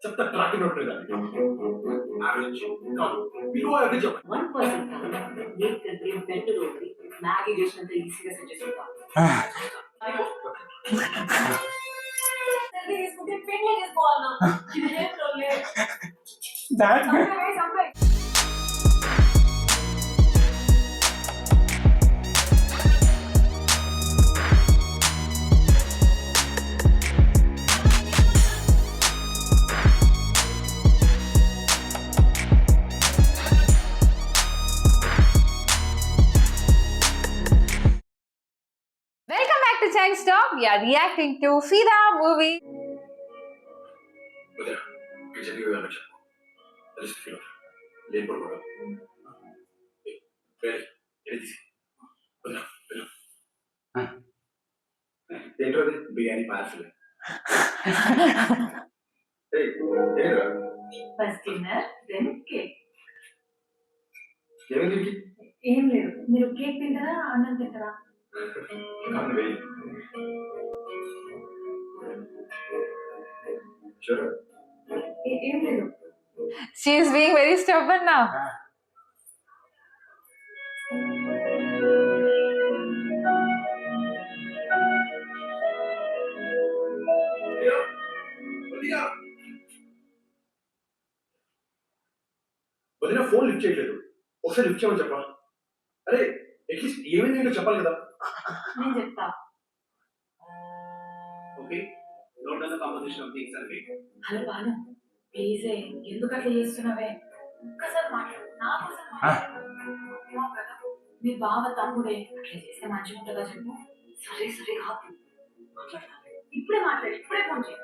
చెత్త track నోట్రేదా average కాదు below average 1% కాదు నీకు నేను బెటర్ ఉంది మ్యాగీ చేసినంత ఈజీగా సెట్ చేసుకుంటా తీసుకుంటే పెళ్ళి చేసుకోవాలన్నా Chang's Talk. We are reacting to Fida movie. Biryani parcel first dinner then cake ఏమైంది ఏం లేదు మీరు కేక్ తింటారా అన్నం తింటారా ఏం లేదు She is being very stubborn now. వదిన ఫోన్ లిఫ్ట్ చేయలేదు ఒకసారి లిఫ్ట్ చేయమని చెప్పా అరే అట్లీస్ట్ ఏమైంది ఏంటో చెప్పాలి కదా నేను చెప్తా okay note down the composition of the exam hello Banu please ఎందుకు అట్లా చేస్తున్నావే ఒక్కసారి మాట్లాడు నా కోసం మాట్లాడు మీ బావ తమ్ముడే అట్లా చేస్తే మంచిగా ఉంటుందా చెప్పు సరే సరే కాదు ఇప్పుడే మాట్లాడు ఇప్పుడే ఫోన్ చేయి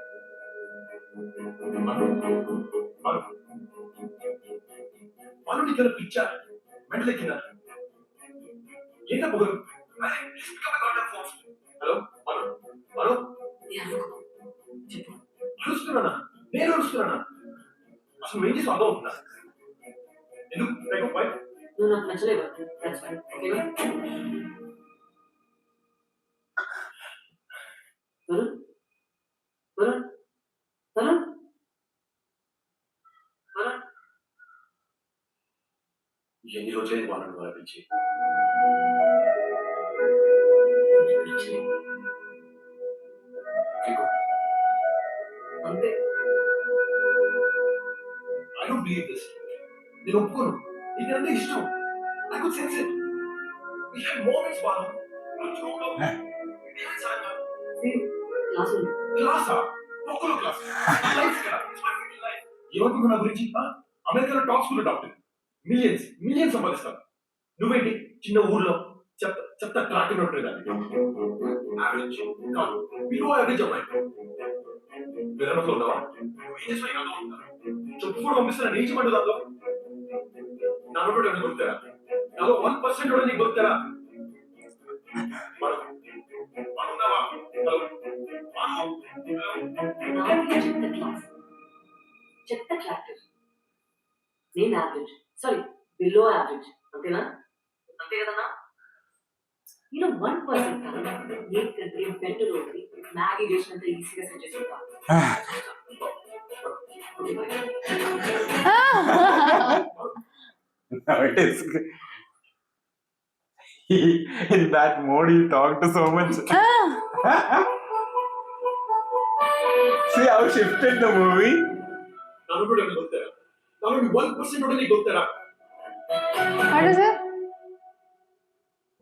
వాళ్ళు నీకు పిచ్చా మెంటల్ ఎక్కిందా ఏంటో పొగరు హలో హలో హలో చెప్పు అరుస్తున్నానా నేను అరుస్తున్నానా అసలు ఏం చేసి అర్థం అవుతుందా ఎందుకు నువ్వు నాకు నచ్చలేదు ఓకేనా వరుణ్ వరుణ్ వరుణ్ వరుణ్ ఎన్ని రోజులైంది వాళ్ళని వాళ్ళపించి అంటే ఐ డోంట్ బిలీవ్ దిస్ నేను ఒప్పుకోను నీకంటే ఇష్టం నాకు sense it we have moments Banu క్లాసా ఒక్కలో క్లాస్ లైఫ్ కదా ఏమనుకుంటున్నా నా గురించి అమెరికాలో టాప్ స్కూల్ డాక్టర్ మిలియన్స్ సంపాదిస్తాను నువ్వేంటి చిన్న ఊర్లో చెత్త చెత్త ట్రాక్ నోట్రేదా యావరేజ్ కాదు బిలో యావరేజ్ అమ్మాయి విధానంలో ఉన్నావా చెప్పు కూడా పంపిస్తున్నా నీ చెప్పండి దాంట్లో నా నోటు ఎవరైనా దొరుకుతారా నాలో 1% కూడా నీకు దొరుకుతారా చెత్త క్లాక్టర్ నేను యావరేజ్ సారీ బిలో యావరేజ్ అంతేనా అంతే కదన్నా నేను 1% కాదు నీకు బెటర్ ఉంది మ్యాగీ చేసినంత ఈజీగా సెట్ చేసుకుంటా No, it is. In that mode, he talked so much. See how shifted the movie? నాలో కూడా ఎవరైనా దొరుకుతారా నాలో 1% కూడా నీకు దొరుకుతారా What is it?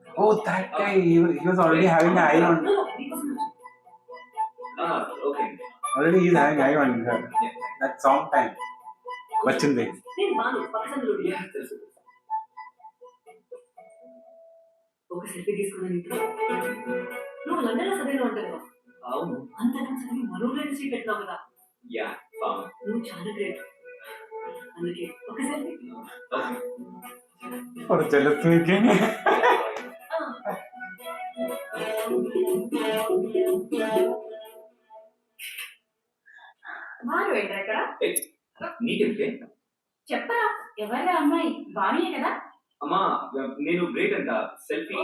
Oh, that guy, he was already having an eye on. Okay Already he's having eye on her. That song time. Bachinde. నేను బాను పక్కసందులో తెలుసు ఒక selfie తీసుకున్న నీతో నువ్వు లండన్ లో చదివిన ఉంటావు కదా అవును అంతకం చదివి మరో రెండు సీట్ పెట్టినావు కదా యా నువ్వు చాలా గ్రేట్ అందుకే ఒక సెల్ఫీ For jealous making. వారు ఏంటి అక్కడ నీకెందుకే చెప్పరా ఎవరా అమ్మాయి బానియే కదా అమ్మా నేను గ్రేట్ అంట సెల్ఫీ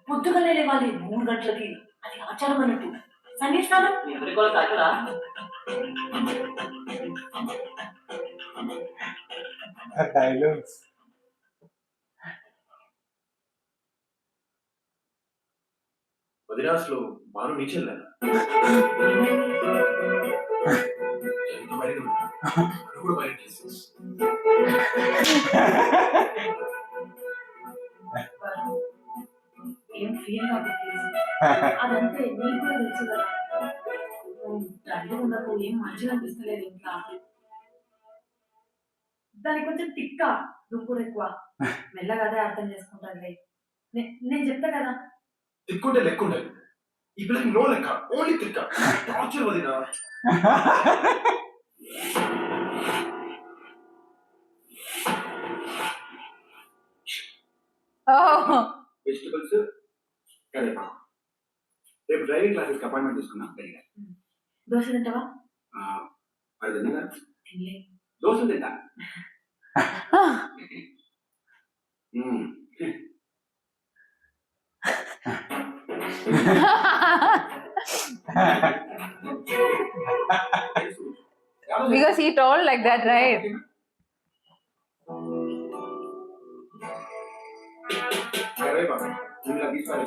పొద్దుగలే లేవాలి 3 గంటలకి, అది ఆచారం అన్నట్టు. సన్నీ స్నానం ఎవరికో తగ్గరా? డైలాగ్స్. మదిరాసులో బాను నీచెల్లా కూడా బయట చేసి ఏం ఫీల్ అవ్వట్లేదు. అదంతే నీకు కూడా తెలుసు కదా. తండ్రి ఉండకు ఏం మంచిగా అనిపిస్తలేదు ఇంకా. దానికి కొంచెం తిక్క, నువ్వు కూడా ఎక్కువ. మెల్లగా అదే అర్థం చేసుకుంటానులే. నేను చెప్తా కదా. తిక్కుంటే లెక్కుండదు. ఈ పిల్లకి నో లెక్క, ఓన్లీ తిక్క. టార్చర్ వదినా. Oh. వెజిటబుల్స్ కరివేపాకు. రేపు డ్రైవింగ్ క్లాసెస్కి అపాయింట్మెంట్ తీసుకున్నాం. గడిగా దోశ తింటావా? అది తిన్నగా తినలే. దోశలు తింటా. Because he told like that, right? కరివేపాకు ఇందులో తీసుకోవాలి.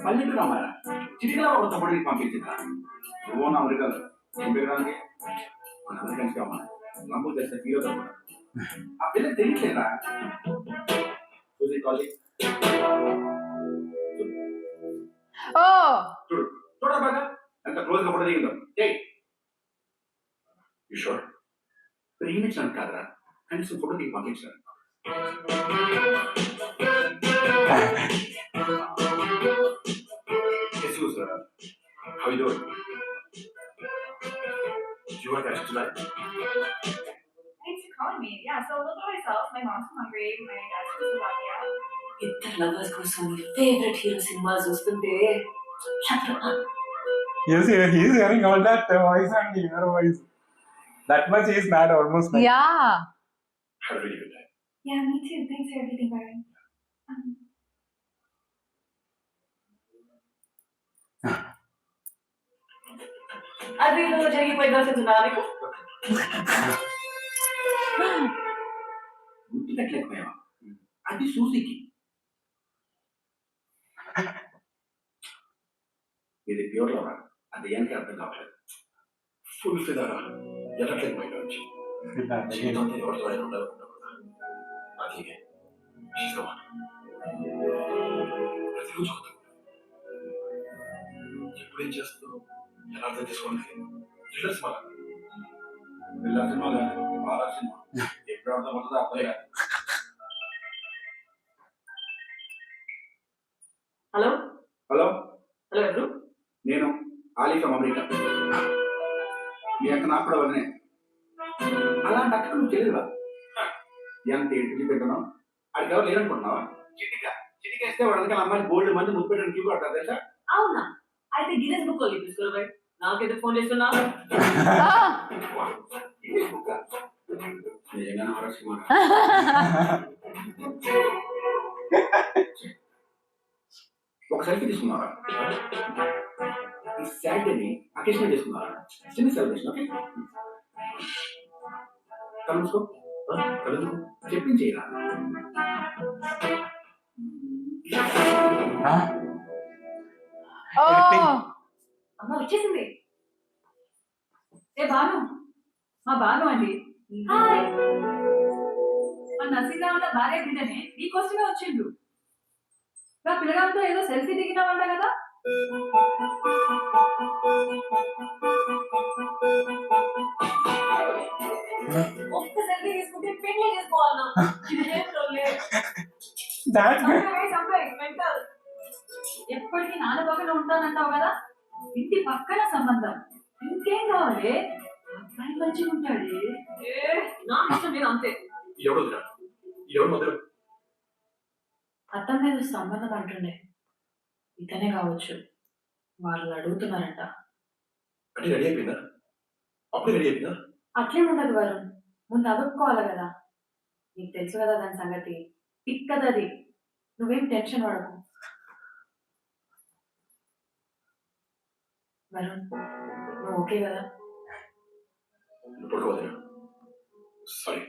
పల్లెటూరు అమ్మారా చిటికలో ఒక తమ్ముడికి పంపించిందా? నువ్వు నా అమెరికాలో ఏం పెరగడానికి మన అమెరికన్స్ అమ్మాలి నమ్ము తెస్తే హీరో తమ్ముడు. ఆ పిల్లకి తెలియట్లేదా? చూసి కాలేజ్ Oh. చూడు చూడ బాగా ఎంత క్లోజ్ గా ఫోటో దిగిందో. You sure? ప్రేమించడానికి కాదురా, కనీసం ఫోటో దిగి పంపించాను. Jesus, how you doing? Do you want to catch tonight? Thanks for calling me. Yeah, so a little bit myself. My mom's from Hungary. My dad's from Slovakia. ఇద్దరు lovers కోసం favourite hero cinema చూస్తుంటే He's hearing all that voice and your voice. That much is mad almost like. Yeah. Had a really good time. Yeah, me too. Thanks for everything, Byron. అది ఈరోజు జరిగిపోయింది వస్తుందా మీకు? గుర్తు పెట్టలేకపోయావా? అది సూజీకి. ఇది ప్యూర్ లవర్. అది ఏంటి అర్థం కావట్లేదు. ఫుల్ ఫిదారా ఎలక్ట్రిక్ మైండ్ నుంచి జీవితంతో ఎవరితో అయినా ఉండాలనుకుంటున్నా. అది ప్రతిరోజు ఎప్పుడేం చేస్తుందో ఎలా అర్థం చేసుకోండి. థ్రిల్లర్ సినిమా పిల్లల సినిమా కాదు, బాగా సినిమా. ఎప్పుడు అర్థం అవుతుందో అర్థం కాదు. హలో హలో, హలో ఎవరు? నేను ఆలీ ఫ్రమ్ అమెరికా. మీ అక్క నాకు కూడా వదిలే. అలాంటి అక్క నువ్వు తెలియదురా? ఎంత ఇంటికి పెట్టినావు? అడిగి ఎవరు లేరనుకుంటున్నావా? చిటికేస్తే వాడు అందుకని అమ్మాయిని గోల్డ్ మంది ముద్దు పెట్టడానికి క్యూ కడతారు తెలుసా? అవునా? అయితే గిన్నెస్ బుక్ తీసుకోవాలి. నాకైతే ఫోన్ చేస్తున్నా. నిజంగానే హారర్ సినిమా. ఒక సెల్ఫీ తీసుకున్నారా? ఈ సాటర్డేని అకేషన్ చేసుకున్నారా? చిన్న సెలబ్రేషన్. ఓకే, కలుసుకో. కలుసుకో చెప్పించేయరా? Oh. అమ్మ వచ్చేసింది. ఏ బాను, మా బాను అండి. హాయ్. మా నర్సింగ్గా ఉన్న భార్య బిడ్డనే నీకోసమే వచ్చిండు. నా పిల్లగాంతో ఏదో సెల్ఫీ దిగినావంట కదా? ఒక్క సెల్ఫీ తీసుకుంటే పెళ్లి చేసుకోవాలన్నా. ఎప్పటికీ నాన్న పక్కన ఉంటానంటావు కదా? ఇంటి పక్కన సంబంధం ఇంకేం కావాలి? అబ్బాయి మంచిగా ఉంటాడు. నా ఇష్టం నేను అంతే. ఎవరు మొదలు అత్తం మీద సంబంధం అంటుండే. ఇతనే కావచ్చు. వాళ్ళు అడుగుతున్నారంట. అంటే రెడీ అయిపోయిందా? అప్పుడే రెడీ అయిపోయిందా? అట్లేం ఉండదు వరుణ్, ముందు అదుపుకోవాలి కదా. నీకు తెలుసు కదా దాని సంగతి. పిక్కదది. నువ్వేం టెన్షన్ పడకు. వరుణ్ నువ్వు ఓకే కదా? నువ్వు పడుకోవద్దురా. సారీ.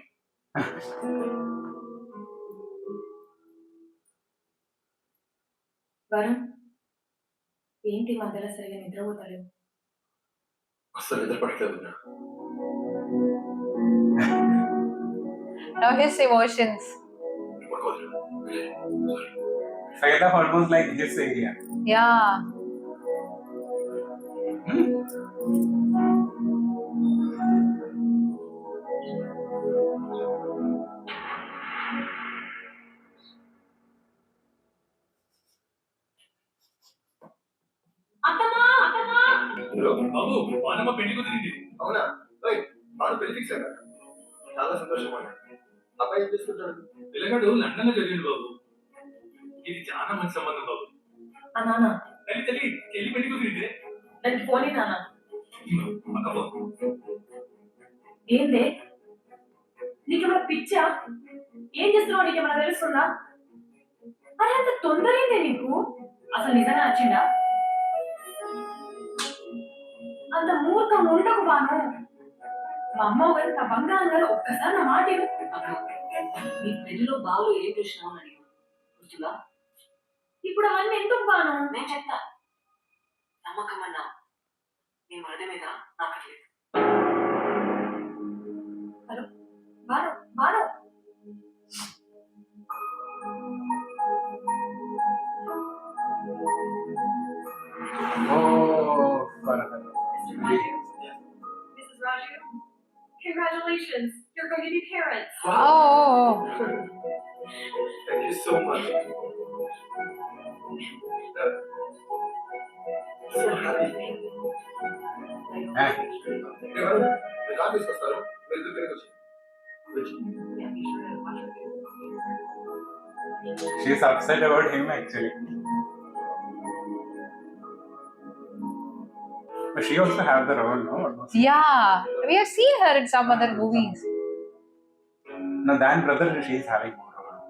వరుణ్ ఏంటి ఈ మధ్యలో సరిగా నిద్రపోతలేవు? అస్సలు నిద్ర పడట్లేదు వదినా. Now his emotions. నువ్వు పడుకోవద్దురా. Sorry. Second half almost like his area. Yeah. బాబు వానమ్మ పెళ్లి కుదిరింది. అవునా? వాడు పెళ్లి ఫిక్స్ అయ్యాడు. చాలా సంతోషం అన్న. అబ్బాయి ఏం చేస్తుంటాడు? పిల్లగాడు లండన్ లో చదివింది బాబు. ఇది చాలా మంచి సంబంధం బాబు. ఆ నాన్న తల్లి చెల్లి పెళ్లి కుదిరింది. దానికి ఫోన్ నాన్న. అక్క ఏందే నీకేమైనా పిచ్చా? ఏం చేస్తున్నావు? నీకేమైనా తెలుస్తుందా? అరే అంత తొందర ఏందే నీకు? అసలు నిజంగా నచ్చిందా? అంత మూర్ఖం ఉండకు బాను. మా అమ్మ గారు నా బంగారం గారు ఒక్కసారి నా మాట విను. నీ పెళ్లిలో బావులు ఏం చూసినావు అని అడిగాను. గుర్తుగా? ఇప్పుడు అవన్నీ ఎందుకు బాను? నేను చెప్తా. నమ్మకం అన్నా నీ మరద మీద నాకట్లేదు. Hello Banu Banu Oh, Farhan. Mrs. Raju, congratulations. You're going to be parents. Oh. Thank you so much. So happy. ఎవరు కాల్ తీసుకొస్తారు? మీరు ఇద్దరు తిరిగి She's upset about him actually. But she also have the role, no? Almost. Yeah. We have seen her in some other movies. No, than brother, she's having more role.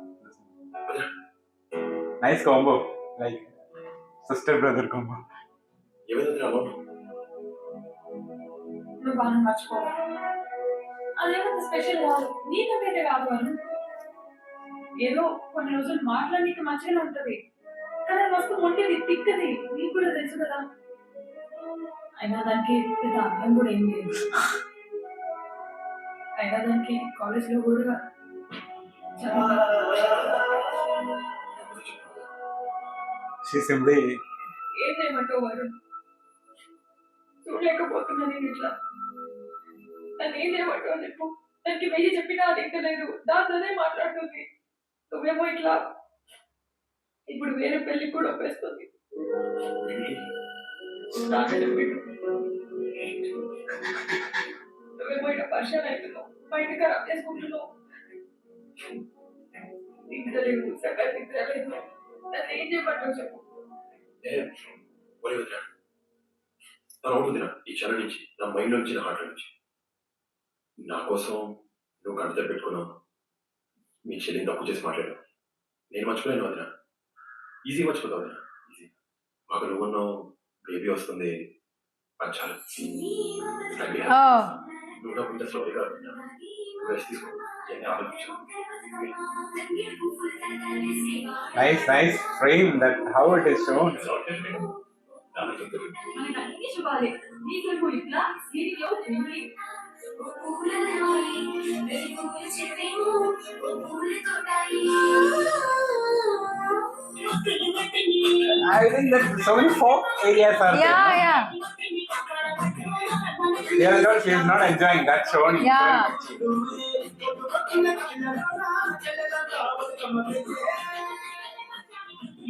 Nice combo, like sister brother combo. ఏమైంది అమ్మ? నువ్వు బాను మర్చిపోవాలి. అదేమంత special కాదు. నీకంటే కాదు బాను. ఏదో కొన్ని రోజులు మాట్లాడడానికి మంచిగానే ఉంటది. కానీ మస్తు మొండిది తిక్కది. నీకు కూడా తెలుసు కదా. అయినా దానికి పెద్ద అర్థం కూడా ఏం లేదు. అయినా దానికి కాలేజ్లో కూడా She simply ఏం చేయమంటావు వరుణ్? చూడలేకపోతున్నా నేను ఇట్లా. నన్ను ఏం చేయమంటావు చెప్పు. దానికి వెయ్యి చెప్పినా అది ఎక్కలేదు. దాంతోనే మాట్లాడుతుంది. నువ్వేమో ఇట్లా ఇప్పుడు వేరే పెళ్లి కూడా ఒప్పేస్తుంది. నాకే చెప్పిండు. నువ్వేమో ఇట్లా పరిచయం అవుతున్నావు. బయట ఖరాబ్ చేసుకుంటున్నావు. నిద్ర లేదు, సగం నిద్ర లేదు. నన్ను ఏం చేయమంటావు చెప్పు. ఒరే వదినా, తను అవుతుందిరా ఈ క్షణం నుంచి, నా మైండ్ నుంచి, నా హార్ట్ నుంచి. నా కోసం నువ్వు కంట పెట్టుకున్నావు. మీ చెల్లిని తప్పు చేసి మాట్లాడావు. నేను మర్చిపోయాను వదినా. ఈజీ మర్చిపోతావు వదినా, ఈజీ. మాకు నువ్వున్నావు, బేబీ వస్తుంది, అది చాలు. Oh. నువ్వు నాకు ఇంత స్లోగా రెస్ట్ తీసుకో. ఇవన్నీ ఆలోచించాను. nice frame that how it is shown. మనకి అన్ని శుభాలే. నీకేమో ఇట్లా దీనిలో పెళ్లి. I think that so many folk areas are there. Yeah, no? yeah. She is not enjoying that shown. Yeah.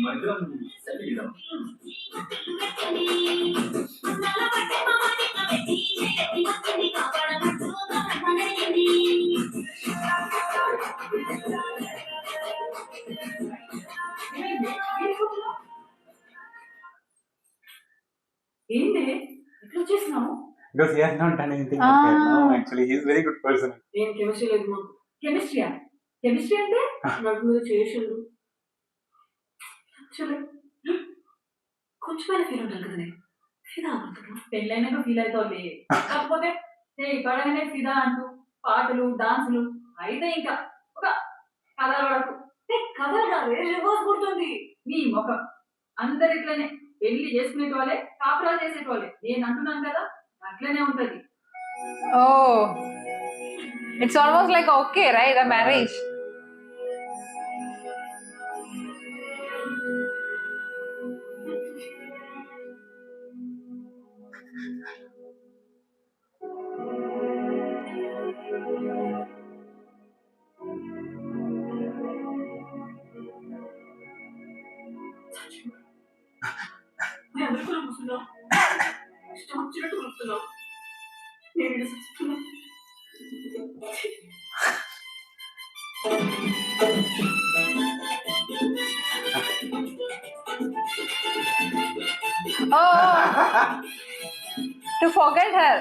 మధ్యలో సెల్ఫీ తీద్దాం. ఏంటి ఎట్లా వచ్చేసినావు? Because he has not done anything like that. No, Ah. actually, he is very good person. నేను chemistry లేదు మాకు. కెమిస్ట్రీయా? Chemistry అంటే నడుపు మీద చేసిండు. చూడు కొంచెమైనా ఫీల్ ఉంటుంది కదా. ఫిదా అవుతున్నా. పెళ్ళైనాక ఫీల్ అవుతుంది కాకపోతే పడగానే ఫిదా అంటూ పాటలు డాన్సులు అయితే ఇంకా ఒక కథలు పడకు కథలు కాదు రివర్స్ కొడుతుంది. నీ ముఖం అందరు ఇట్లనే పెళ్లి చేసుకునే వాళ్ళే కాపురాలు చేసేటోళ్ళే నేను అంటున్నాను కదా అట్లనే ఉంటది. Oh, it's almost like okay, right? A marriage. మేము అందరూ కూర్చున్నాం. ఇష్టం వచ్చినట్టు కూర్చున్నాం. నేను ఇక్కడ చచ్చిపోతున్నా. Oh, to forget her.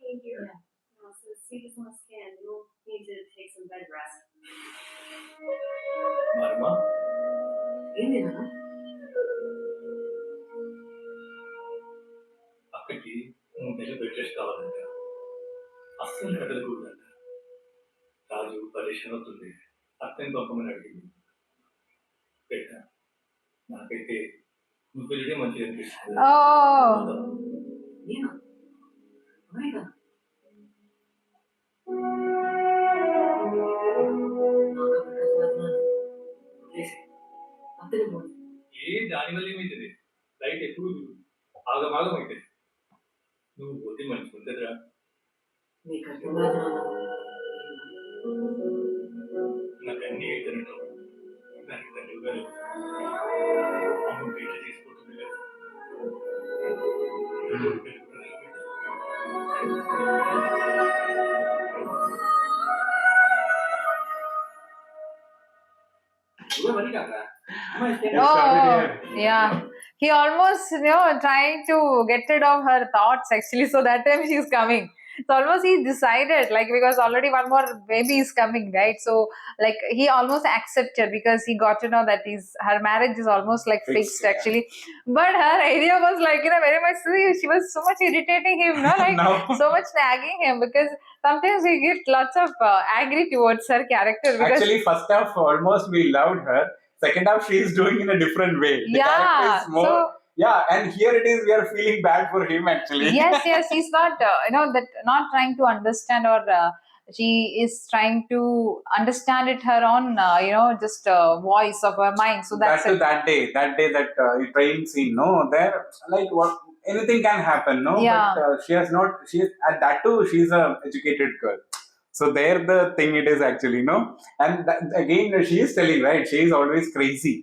Came here. So see this on a scan. You'll need to take some bed rest. మరమా ఏంది నాన్న? అక్కడికి 3 నెలలు బెడ్ రెస్ట్ కావాలంట. అస్సలు కదలకూడదంట. రాజు పరేషాన్ అవుతుంది. అక్కని పంపమని అడిగింది. పెట్ట నాకైతే నువ్వు వెళ్ళడే మంచిది అనిపిస్తుంది. Oh, నేనా? అమెరికా? నాకు అక్కడ చదువుతున్నాను. వదిలేసేయ్. అంతనే పోనీ. ఏ దాని వల్ల ఏమైతుంది? లైట్ ఎప్పుడు ఆగమాగం అవుతుంది. నువ్వు పోతే మంచిగా ఉంటుందిరా. నీకు అర్థం కాదు నాన్న. నాకు అన్ని అవుతాను. నాకు తండ్రి గారు నువ్వు బయట తీసుకుంటుంది కదా. నువ్వే కాక అమ్మాయి It started oh, here. yeah. He almost, trying to get rid of her thoughts actually. So that time she's coming. So almost he decided, like, because already one more baby is coming, right? So like he almost accepted because he got to know that her marriage is almost like Fixed, fixed yeah. actually. But her idea was like, very much, she was so much irritating him, no? Like Now, so much nagging him because sometimes we get lots of angry towards her character because actually, first half almost we loved her. Second half she is doing in a different way. The character yeah, is more. so Yeah, and here it is. We are feeling bad for him actually. yes, he's not that not trying to understand, or she is trying to understand it her own just voice of her mind. So that's it. that day that train scene, no, there like what anything can happen, no. Yeah. But she has not. She is, at that too. She's a educated girl. So there the thing it is actually, no. And again she is telling, right, she is always crazy.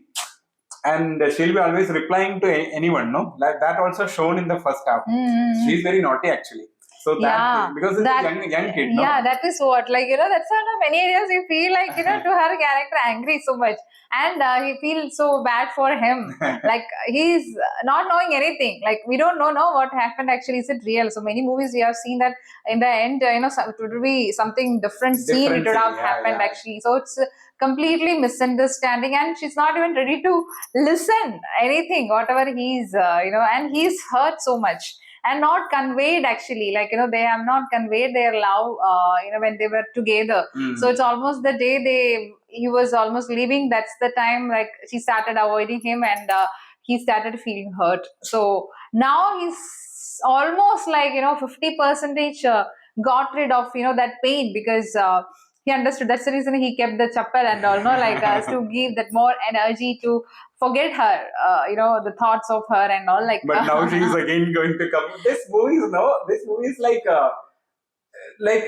And she'll be always replying to anyone, no. Like that also shown in the first half. Mm. She's very naughty actually. So that Yeah, because it's that- a young kid, no. Yeah, that is what, like, that's one of many areas you feel like, to her character angry so much. And he feels so bad for him. Like, he's not knowing anything. Like, we don't know what happened actually. Is it real? So many movies we have seen that in the end, it would be something different scene. It Different would have scene, yeah, happened yeah. actually. So it's completely misunderstanding, and she's not even ready to listen anything, whatever he's, and he's hurt so much. And not conveyed actually, like, they have not conveyed their love, when they were together. Mm. So it's almost the day he was almost leaving, that's the time, like, she started avoiding him, and he started feeling hurt. So now he's almost like 50% got rid of that pain, because he understood. That's the reason he kept the chappal and all, no, like, to give that more energy to forget her, the thoughts of her and all, like. But now she is again going to come. This movie is like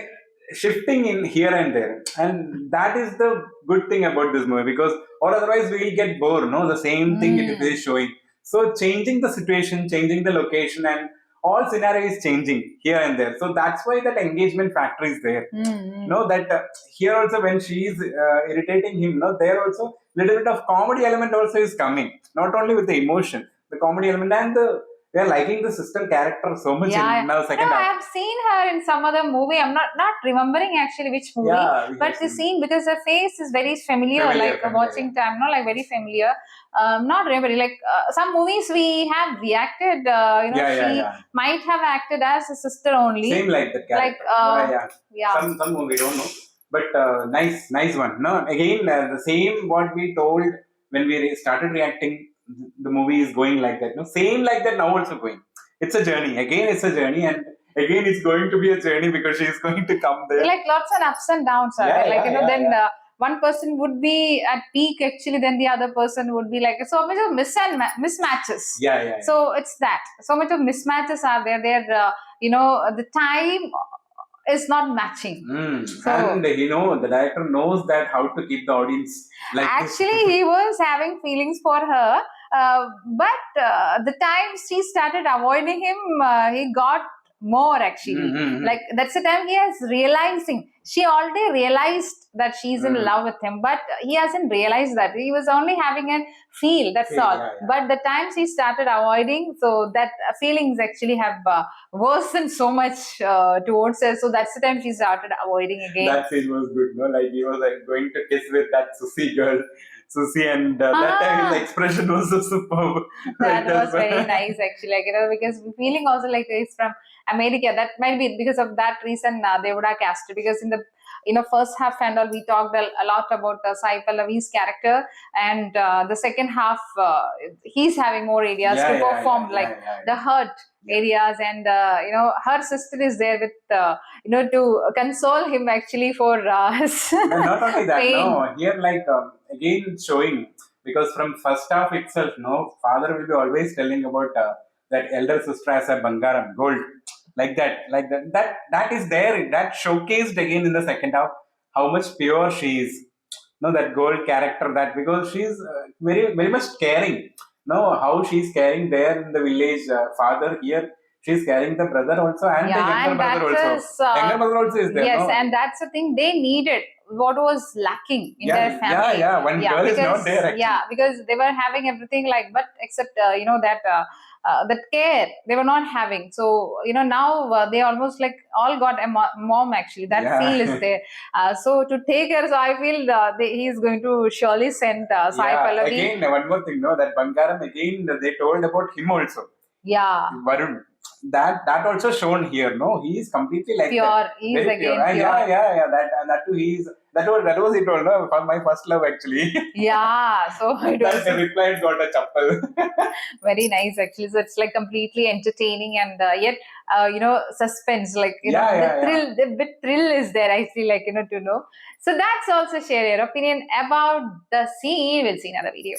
shifting in here and there, and that is the good thing about this movie, because or otherwise we will get bored, no, the same thing it is showing. So changing the situation, changing the location, and all scenario is changing here and there. So that's why that engagement factor is there. No, that here also when she is irritating him, no, there also little bit of comedy element also is coming. Not only with the emotion, the comedy element and the we are liking the sister character so much Yeah, in now second No, I half. have seen her in some other movie. I'm not remembering actually which movie. Yeah, we But have the seen. scene, because her face is very familiar, Familiar, like familiar, watching time, no, like very familiar. Not remembering, like some movies we have reacted, she might have acted as a sister only. Same like that character. Like, yeah. Some we don't know, but nice one. No, again the same what we told when we started reacting. The movie is going like that. No, same like that now also going. It's a journey. Again, it's a journey, and again it's going to be a journey because she is going to come there. Like lots and ups and downs are Yeah, there. Like, yeah, then yeah. one person would be at peak actually, then the other person would be like, so much of mismatches. Yeah. So it's that. So much of mismatches are there. The time is not matching. So And the director knows that how to keep the audience like actually, he was having feelings for her, but the time she started avoiding him, he got more actually. Mm-hmm. Like that's the time he is realizing. She already realized that she's in love with him, but he hasn't realized that. He was only having a feel. That's Feel, all. yeah. But the time she started avoiding, so that feelings actually have worsened so much towards her. So that's the time she started avoiding again. That scene was good, no? Like he was like going to kiss with that Susie girl, Susie, and that time his expression was so superb. That Like, was very nice actually, like because feeling also like he's from America. That might be because of that reason they would have cast it, because in the first half and all we talked a lot about Sai Pallavi's character, and the second half he's having more areas to perform, the hurt areas, and her sister is there with to console him actually for his And not only that, pain. no, here like again showing, because from first half itself, no, father will be always telling about that elder sister as a bangaram, gold, like that is there, that showcased again in the second half how much pure she is. No, that gold character, that because she's very very much caring. No, how she's caring there in the village. Father here, she's carrying the brother also, and the younger and brother that also. is, Younger brother also is there. yes, no? and that's the thing they needed. What was lacking in their family? One girl is not there. Actually. Yeah, because they were having everything like, but except that care they were not having. So now they almost like all got a mom actually. That feel is there. So to take her, so I feel he is going to surely send Sai Pallavi. Again, one more thing, no, that Bangaram again they told about him also. Yeah. Varun. That also shown here. No, he is completely like pure. that. He is Very again pure. pure. Yeah. That too. That was it all. No, for my first love actually. Yeah. So it was That replied got a chappal. very nice actually. So it's like completely entertaining, and yet suspense, like the bit thrill is there. I feel like to know. So that's also share your opinion about the scene. We'll see another video.